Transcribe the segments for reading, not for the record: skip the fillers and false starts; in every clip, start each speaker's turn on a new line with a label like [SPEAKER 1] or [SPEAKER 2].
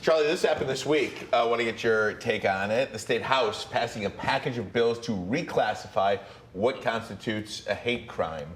[SPEAKER 1] Charlie, this happened this week. I want to get your take on it. The State House passing a package of bills to reclassify what constitutes a hate crime,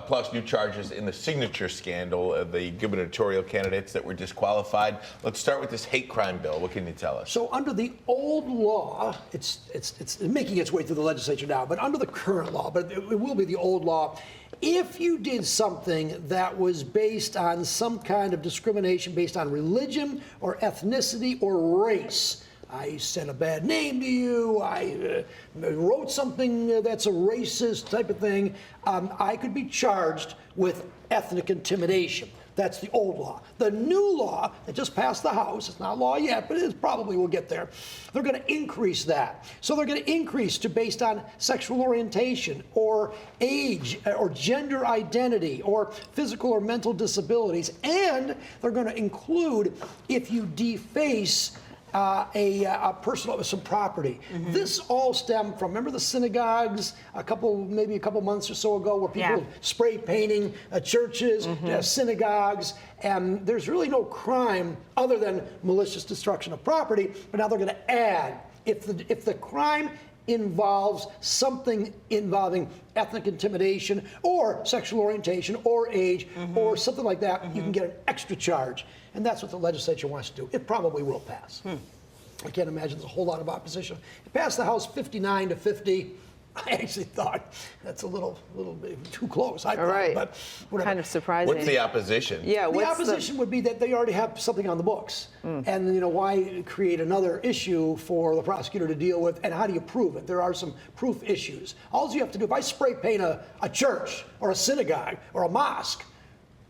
[SPEAKER 1] plus new charges in the signature scandal of the gubernatorial candidates that were disqualified. Let's start with this hate crime bill. What can you tell us?
[SPEAKER 2] So under the old law, it's making its way through the legislature now, but under the current law, but it will be the old law, if you did something that was based on some kind of discrimination based on religion or ethnicity or race, I sent a bad name to you, I wrote something that's a racist type of thing, I could be charged with ethnic intimidation. That's the old law. The new law that just passed the House, it's not law yet, but it probably will get there. They're going to increase that. So they're going to increase to based on sexual orientation or age or gender identity or physical or mental disabilities. And they're going to include if you deface a person of some property. Mm-hmm. This all stemmed from, remember the synagogues maybe a couple months or so ago where people were spray painting churches, synagogues, and there's really no crime other than malicious destruction of property, but now they're going to add, if the crime involves something involving ethnic intimidation or sexual orientation or age or something like that, you can get an extra charge. And that's what the legislature wants to do. It probably will pass. I can't imagine there's a whole lot of opposition. It passed the House 59 to 50. I actually thought that's a little bit too close. I thought, but whatever.
[SPEAKER 3] Kind of surprising.
[SPEAKER 1] What's the opposition?
[SPEAKER 3] Yeah,
[SPEAKER 2] the opposition would be that they already have something on the books, and why create another issue for the prosecutor to deal with? And how do you prove it? There are some proof issues. All you have to do, if I spray paint a church or a synagogue or a mosque,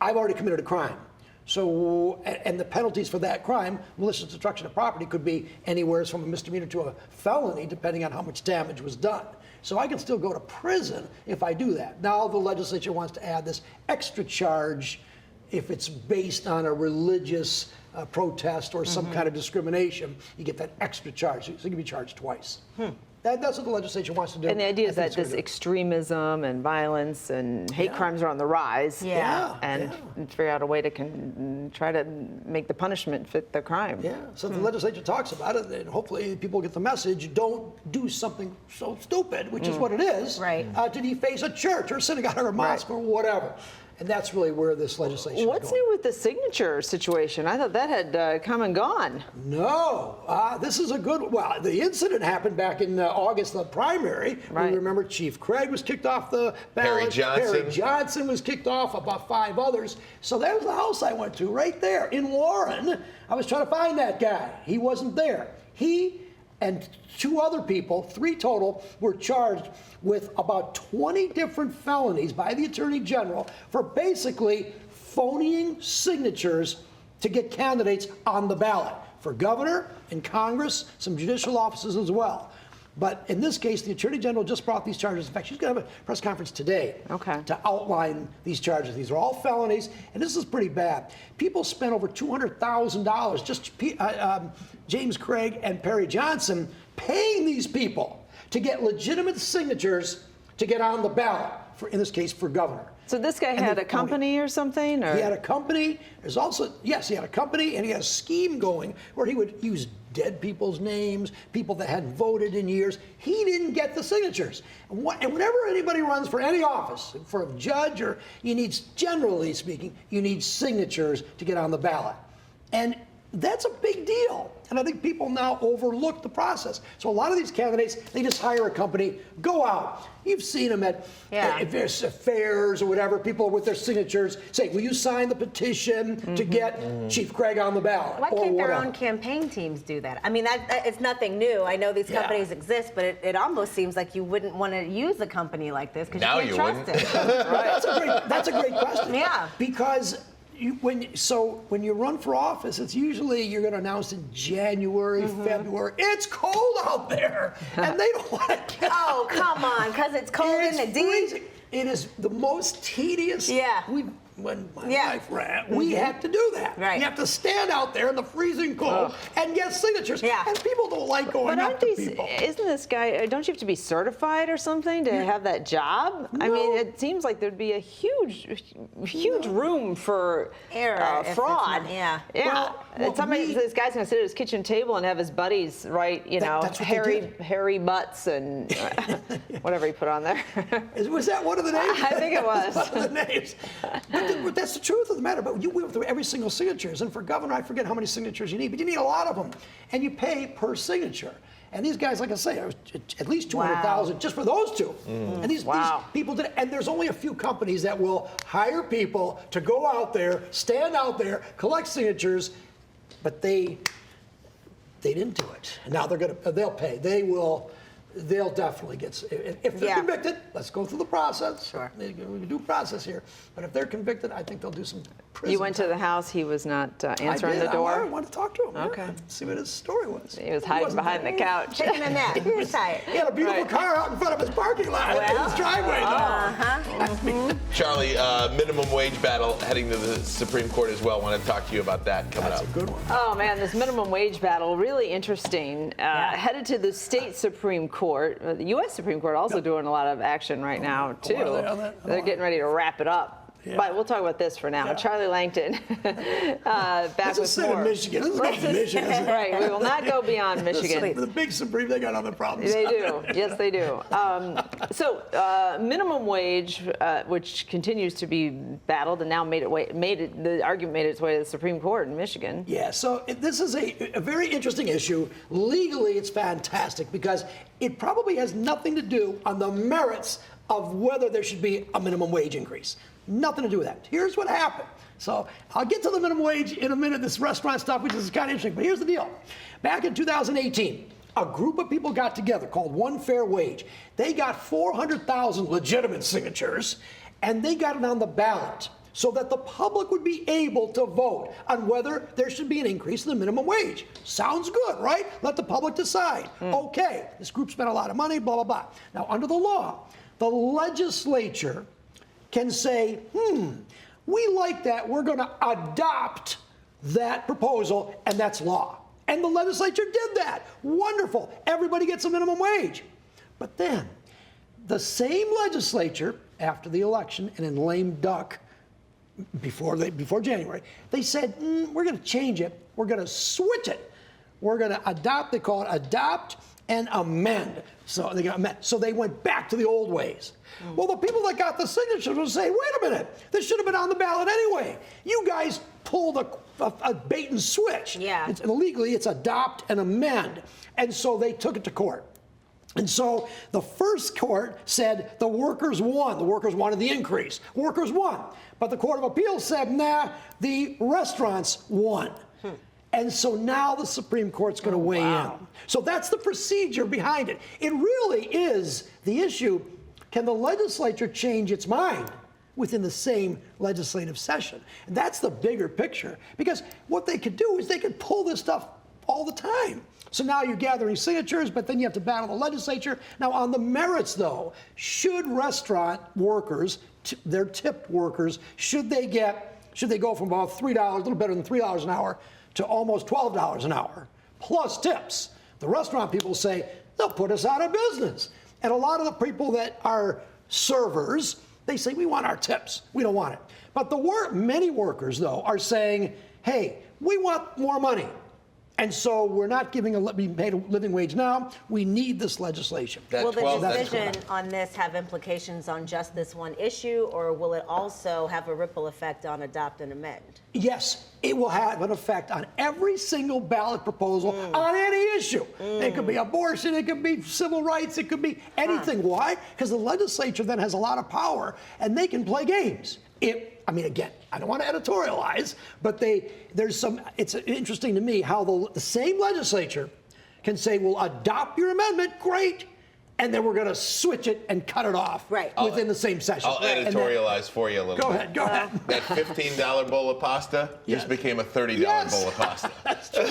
[SPEAKER 2] I've already committed a crime. So, and the penalties for that crime, malicious destruction of property, could be anywhere from a misdemeanor to a felony, depending on how much damage was done. So I can still go to prison if I do that. Now the legislature wants to add this extra charge if it's based on a religious protest or some kind of discrimination. You get that extra charge, so you can be charged twice. That's what the legislature wants to do.
[SPEAKER 3] And the idea is that this extremism and violence and hate crimes are on the rise. And figure out a way to try to make the punishment fit the crime.
[SPEAKER 2] So the legislature talks about it, and hopefully people get the message, don't do something so stupid, which is what it is, to deface a church or a synagogue or a mosque or whatever. And that's really where this legislation is going.
[SPEAKER 3] What's new with the signature situation? I thought that had come and gone.
[SPEAKER 2] No, this is a good, well, the incident happened back in August, the primary. We remember Chief Craig was kicked off the ballot. Perry Johnson was kicked off, about 5 others. So that was the house I went to, right there in Warren. I was trying to find that guy. He wasn't there. He and 2 other people, 3 total, were charged with about 20 different felonies by the Attorney General for basically phonying signatures to get candidates on the ballot for governor and Congress, some judicial offices as well. But in this case, the Attorney General just brought these charges. In fact, she's going to have a press conference today to outline these charges. These are all felonies, and this is pretty bad. People spent over $200,000, just James Craig and Perry Johnson, paying these people to get legitimate signatures to get on the ballot, in this case, for governor.
[SPEAKER 3] So this guy had a company or something? Or?
[SPEAKER 2] He had a company. There's also, yes, he had a company, and he had a scheme going where he would use dead people's names, people that hadn't voted in years. He didn't get the signatures. And whenever anybody runs for any office, for a judge, or generally speaking, you need signatures to get on the ballot. And that's a big deal. And I think people now overlook the process. So a lot of these candidates, they just hire a company, go out. You've seen them at various fairs or whatever, people with their signatures say, will you sign the petition to get Chief Craig on the ballot?
[SPEAKER 4] Why can't their own campaign teams do that? I mean, it's nothing new. I know these companies exist, but it almost seems like you wouldn't want to use a company like this because you can't trust it.
[SPEAKER 2] That's a great question.
[SPEAKER 4] Yeah.
[SPEAKER 2] Because when you run for office, it's usually you're going to announce in January, February. It's cold out there, and they don't want to get
[SPEAKER 4] Oh, come on, because it's cold in the D.
[SPEAKER 2] It is the most tedious. when my wife ran, we had to do that.
[SPEAKER 4] Right.
[SPEAKER 2] You have to stand out there in the freezing cold and get signatures.
[SPEAKER 4] Yeah.
[SPEAKER 2] And people don't like going
[SPEAKER 3] But
[SPEAKER 2] up
[SPEAKER 3] aren't
[SPEAKER 2] to
[SPEAKER 3] these,
[SPEAKER 2] people.
[SPEAKER 3] isn't this guy, don't you have to be certified or something to have that job? I mean, it seems like there'd be a huge room for
[SPEAKER 4] Error if it's
[SPEAKER 3] fraud.
[SPEAKER 4] not- yeah.
[SPEAKER 2] Well,
[SPEAKER 3] This guy's gonna sit at his kitchen table and have his buddies write,
[SPEAKER 2] that's what they did.
[SPEAKER 3] hairy butts and whatever he put on there.
[SPEAKER 2] Was that one of the names?
[SPEAKER 3] I think it was.
[SPEAKER 2] One of the names. But that's the truth of the matter. But we went through every single signatures. And for governor, I forget how many signatures you need, but you need a lot of them. And you pay per signature. And these guys, like I say, it was at least 200,000 just for those two. And these people did it. And there's only a few companies that will hire people to go out there, stand out there, collect signatures, but they didn't do it. And now they'll pay. They'll definitely get, if they're convicted, let's go through the process.
[SPEAKER 4] Sure.
[SPEAKER 2] We can do process here. But if they're convicted, I think they'll do some prison
[SPEAKER 3] You went to
[SPEAKER 2] time.
[SPEAKER 3] the house, he was not answering
[SPEAKER 2] I did.
[SPEAKER 3] the door?
[SPEAKER 2] I wanted to talk to him.
[SPEAKER 3] Okay.
[SPEAKER 2] Yeah, see what his story was.
[SPEAKER 3] He was hiding
[SPEAKER 2] wasn't
[SPEAKER 3] behind the
[SPEAKER 2] there.
[SPEAKER 3] couch.
[SPEAKER 4] Taking a nap. He was tired.
[SPEAKER 2] He had a beautiful car out in front of his parking lot in his driveway, though.
[SPEAKER 1] Charlie, minimum wage battle heading to the Supreme Court as well. Want to talk to you about that coming
[SPEAKER 2] That's
[SPEAKER 1] up.
[SPEAKER 2] a good one.
[SPEAKER 3] Oh man, this minimum wage battle, really interesting. Headed to the state Supreme Court. The U.S. Supreme Court also doing a lot of action right now, too.
[SPEAKER 2] are they on that?
[SPEAKER 3] They're getting ready to wrap it up.
[SPEAKER 2] Yeah.
[SPEAKER 3] But we'll talk about this for now.
[SPEAKER 2] Yeah.
[SPEAKER 3] Charlie Langton, back
[SPEAKER 2] Let's
[SPEAKER 3] with
[SPEAKER 2] just say
[SPEAKER 3] more.
[SPEAKER 2] Michigan. This is not Michigan, is it?
[SPEAKER 3] Right, we will not go beyond Michigan.
[SPEAKER 2] The big Supreme, they got other problems.
[SPEAKER 3] They do. Yes, they do. Minimum wage, which continues to be battled, and now the argument made its way to the Supreme Court in Michigan.
[SPEAKER 2] Yeah, so this is a very interesting issue. Legally, it's fantastic because it probably has nothing to do on the merits of whether there should be a minimum wage increase. Nothing to do with that. Here's what happened. So I'll get to the minimum wage in a minute, this restaurant stuff, which is kind of interesting. But here's the deal. Back in 2018, a group of people got together called One Fair Wage. They got 400,000 legitimate signatures, and they got it on the ballot so that the public would be able to vote on whether there should be an increase in the minimum wage. Sounds good, right? Let the public decide. Okay, this group spent a lot of money, blah, blah, blah. Now, under the law, the legislature can say, we like that, we're going to adopt that proposal, and that's law. And the legislature did that. Wonderful. Everybody gets a minimum wage. But then, the same legislature, after the election and in lame duck, before January, they said, we're going to change it. We're going to switch it. We're going to adopt, they call it adopt and amend. So they went back to the old ways. Well, the people that got the signatures will say, wait a minute, this should have been on the ballot anyway. You guys pulled a bait and switch.
[SPEAKER 4] Yeah.
[SPEAKER 2] Legally, it's adopt and amend. And so they took it to court. And so the first court said the workers won. The workers wanted the increase. Workers won. But the Court of Appeals said, nah, the restaurants won. And so now the Supreme Court's going to weigh in. So that's the procedure behind it. It really is the issue, can the legislature change its mind within the same legislative session? And that's the bigger picture. Because what they could do is they could pull this stuff all the time. So now you're gathering signatures, but then you have to battle the legislature. Now, on the merits, though, should restaurant workers, their tipped workers, should they go from about $3, a little better than $3 an hour, to almost $12 an hour, plus tips? The restaurant people say, they'll put us out of business. And a lot of the people that are servers, they say, we want our tips. We don't want it. But many workers, though, are saying, hey, we want more money. And so we're not being paid a living wage now. We need this legislation.
[SPEAKER 4] Will the decision on this have implications on just this one issue, or will it also have a ripple effect on adopt and amend?
[SPEAKER 2] Yes, it will have an effect on every single ballot proposal on any issue. It could be abortion, it could be civil rights, it could be anything. Why? Because the legislature then has a lot of power, and they can play games. Again, I don't want to editorialize, but it's interesting to me how the same legislature can say, we'll adopt your amendment, great, and then we're going to switch it and cut it off within the same session.
[SPEAKER 1] I'll editorialize for you a little bit.
[SPEAKER 2] Go ahead.
[SPEAKER 1] That $15 bowl of pasta just became a $30 bowl of pasta.
[SPEAKER 2] That's true.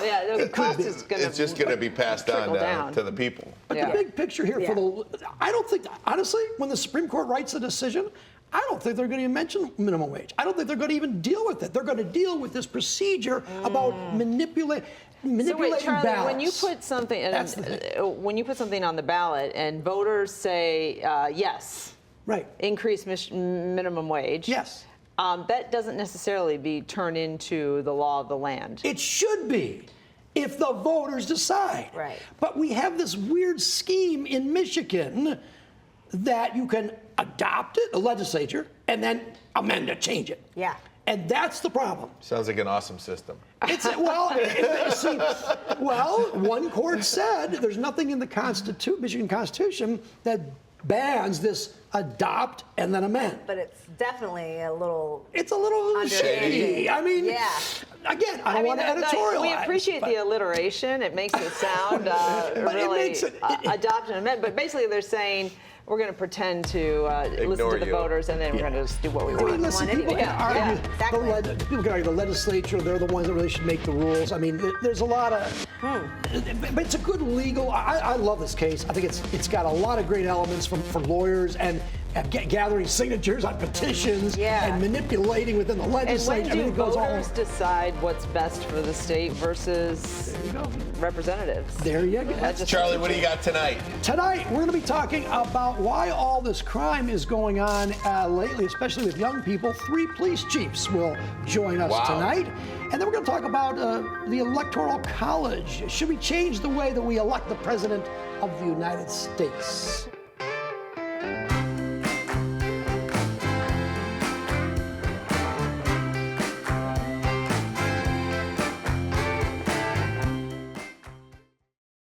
[SPEAKER 3] Yeah, the cost is going to
[SPEAKER 1] It's just going to be passed on to the people.
[SPEAKER 2] But the big picture here I don't think, honestly, when the Supreme Court writes a decision, I don't think they're going to even mention minimum wage. I don't think they're going to even deal with it. They're going to deal with this procedure about manipulating
[SPEAKER 3] So wait, Charlie,
[SPEAKER 2] ballots.
[SPEAKER 3] when you put something,
[SPEAKER 2] That's the thing.
[SPEAKER 3] when you put something on the ballot and voters say yes,
[SPEAKER 2] Right.
[SPEAKER 3] increase minimum wage.
[SPEAKER 2] Yes.
[SPEAKER 3] That doesn't necessarily be turned into the law of the land.
[SPEAKER 2] It should be if the voters decide.
[SPEAKER 4] Right.
[SPEAKER 2] But we have this weird scheme in Michigan that you can adopt it, a legislature, and then amend it, change it.
[SPEAKER 4] Yeah.
[SPEAKER 2] And that's the problem.
[SPEAKER 1] Sounds like an awesome system.
[SPEAKER 2] It's well, one court said there's nothing in the Michigan Constitution that bans this adopt and then amend.
[SPEAKER 4] But it's definitely a little.
[SPEAKER 2] It's a little shady. I mean,
[SPEAKER 4] Yeah.
[SPEAKER 2] again, I don't want to editorialize.
[SPEAKER 3] We appreciate the alliteration. It makes it sound really
[SPEAKER 2] makes it-
[SPEAKER 3] adopt and amend. But basically, they're saying we're going to pretend to listen to the
[SPEAKER 1] you.
[SPEAKER 3] voters, and then we're going to just do what we
[SPEAKER 2] I mean,
[SPEAKER 3] want.
[SPEAKER 2] listen,
[SPEAKER 4] want
[SPEAKER 2] people
[SPEAKER 4] anyway.
[SPEAKER 2] can argue.
[SPEAKER 3] Yeah,
[SPEAKER 4] exactly.
[SPEAKER 2] People can argue the legislature, they're the ones that really should make the rules. I mean, there's a lot of. But it's a good legal. I love this case. I think it's got a lot of great elements for lawyers and gathering signatures on petitions
[SPEAKER 4] Yeah.
[SPEAKER 2] and manipulating within the
[SPEAKER 3] And
[SPEAKER 2] legislature.
[SPEAKER 3] when do
[SPEAKER 2] it goes all.
[SPEAKER 3] voters decide what's best for the state versus representatives?
[SPEAKER 2] There you go.
[SPEAKER 3] That just-
[SPEAKER 1] Charlie, what do you got tonight?
[SPEAKER 2] Tonight, we're going to be talking about why all this crime is going on lately, especially with young people. 3 police chiefs will join us
[SPEAKER 1] Wow.
[SPEAKER 2] tonight. And then we're going to talk about the Electoral College. Should we change the way that we elect the President of the United States?